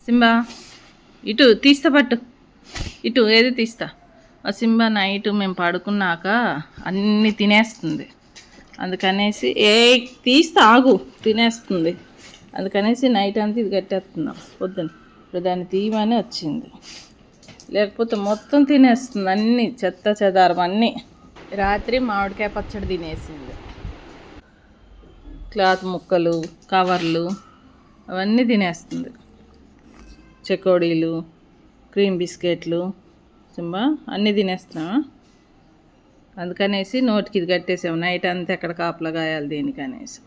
Simba ఇటు తీస్తా పట్టు, ఇటు ఏది తీస్తా. ఆ సింబా నైట్ మేము పడుకున్నాక అన్నీ తినేస్తుంది, అందుకనేసి తీస్తా ఆగు, తినేస్తుంది. అందుకనేసి నైట్ అంతా ఇది కట్టేస్తున్నాం పొద్దున్న. ఇప్పుడు దాన్ని తీయమని వచ్చింది, లేకపోతే మొత్తం తినేస్తుంది అన్నీ, చెత్త చెదారం అన్నీ. రాత్రి మామిడికాయ పచ్చడి తినేసింది. క్లాత్ ముక్కలు, కవర్లు అవన్నీ తినేస్తుంది. చెకోడీలు, క్రీమ్ బిస్కెట్లు సింబా అన్నీ తినేస్తున్నావా? అందుకనేసి నోటికి ఇది కట్టేసాము. నైట్ అంతా ఎక్కడ కాపలా గాయాలి దేనికనేసి.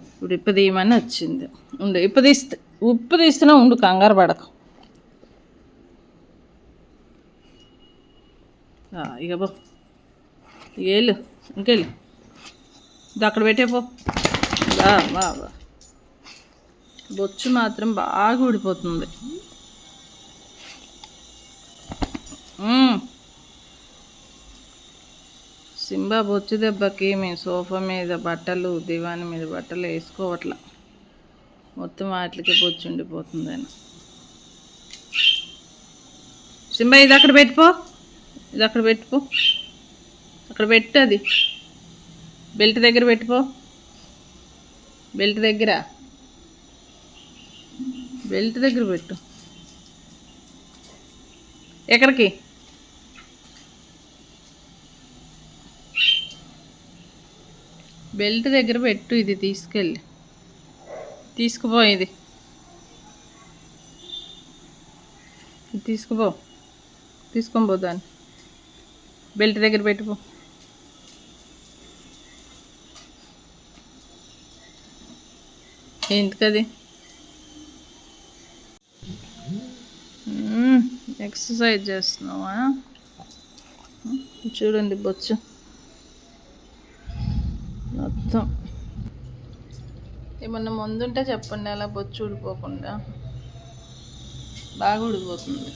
ఇప్పుడు ఇప్పు తీయమని వచ్చింది. ఉండు ఉప్పు తీస్తున్నా, ఉండు, కంగారు పడకు. ఇక బో, వెళ్ళు, ఇంకెళ్ళు, ఇది అక్కడ పెట్టేపో. బా బొచ్చు మాత్రం బాగా ఊడిపోతుంది. సింబా బొచ్చు దెబ్బకి మేము సోఫా మీద బట్టలు, దివాన్ మీద బట్టలు వేసుకోవట్లా, మొత్తం వాటికి బొచ్చు ఉండిపోతుందని. సింబా ఇది అక్కడ పెట్టుకో, ఇది అక్కడ పెట్టుకో, అక్కడ పెట్టు, అది బెల్ట్ దగ్గర పెట్టుకో, బెల్ట్ దగ్గర పెట్టు. ఎక్కడికి? బెల్ట్ దగ్గర పెట్టు, ఇది తీసుకెళ్ళి తీసుకుపో, ఇది తీసుకొని పో, దాన్ని బెల్ట్ దగ్గర పెట్టుకో. ఎందుకది? ఎక్సర్సైజ్ చేస్తున్నావా? చూడండి బొచ్చు మొత్తం. ఏమన్నా ముందుంటే చెప్పండి, అలా బొచ్చు ఊడిపోకుండా. బాగా ఊడిపోతుంది.